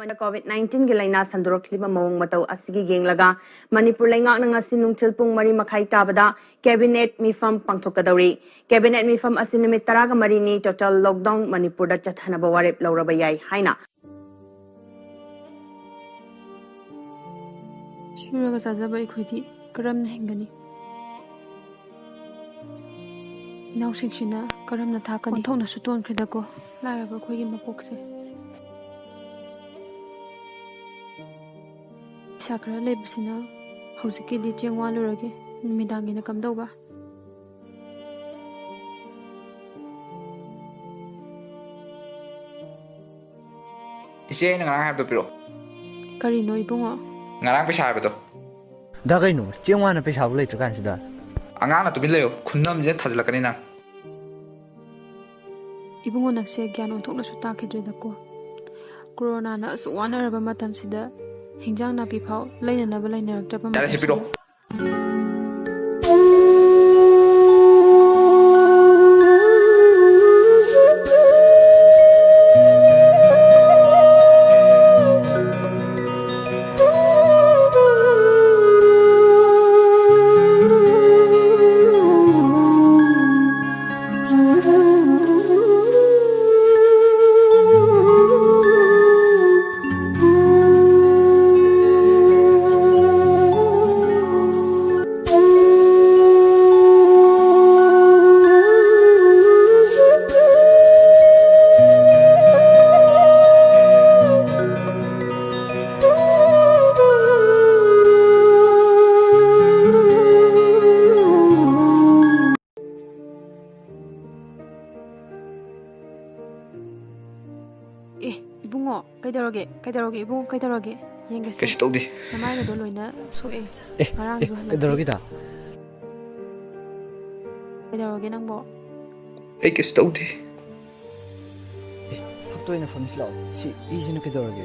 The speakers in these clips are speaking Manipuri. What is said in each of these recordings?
COVID-19 gi laina sandorokliba mawong matau asigi genglaga Manipur laingak nang asinung chilpung mari makai tabada cabinet mifam pangthokadauri cabinet mifam asinumit taraga marini total lockdown Manipur da chathanaba warep lauraba yai haina Shuraga sajaba ikhudi karam hengani Inaw shingshina karam na thakani onthok na suton khridako laraba khoigi mapokse Sakra lebsina hoziki di chengwa lurage midangina kamdauba Ise na ngarang habdo piro Karino ibungo ngarang pesa habdo Da kaino chengwa na pesa bulai tukan sida Angang na tumin leyo khunnam je thajlakani na Ibungo nakse gyan onthok na suta khidridako Corona na suwana raba matam sida Hijam na pipau lain na balai na rakta pam. Tara sipiro. Kaidaroge ibungo kaidaroge yengase. Kashi tawdi. Namai ga doloina soe. kaidaroge da Kaidaroge nangbo. Ai kashi tawdi. haktoina famis lao si isina kaidaroge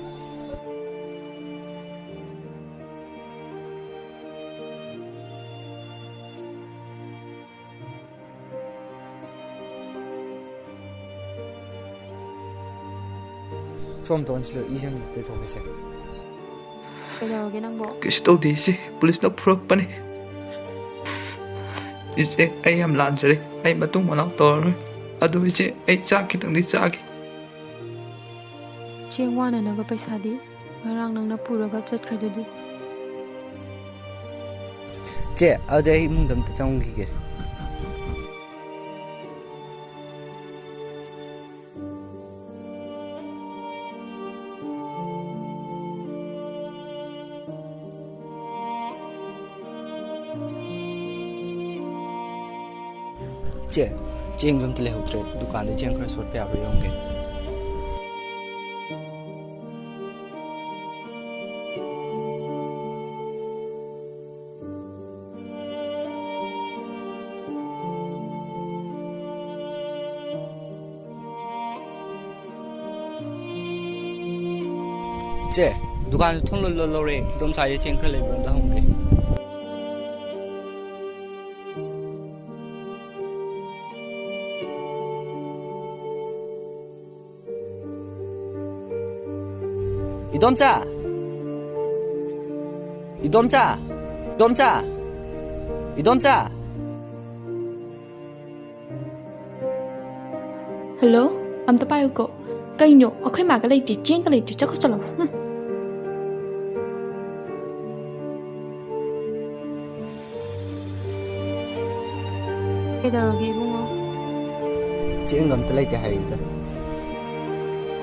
From Tonslo, isang dito kasi. Kaidaroge nangbo. Kashi tawdi ise police na purak pani. Ise ai ham lanjari ai matung manang tor. Adu ise ai chaki tang di chaki. Chengwana na ba paisa di ngarang nang na puraga chatkradudi. Che, ade imungdam ta changgi Che, cheng jom tele hotre dukan de cheng khra sot pe abri yongge Che, dukan thong lo re dom sa ye cheng khra le bron da hongge 이돔자 Hello, am ta payo ko. Kaino, ako'y magalay di cheng kalay di chako salam. Kaidaroge ibungo. cheng gam talai te hari da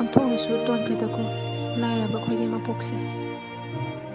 Onthok na suton khridako laraba khoigi mapokse.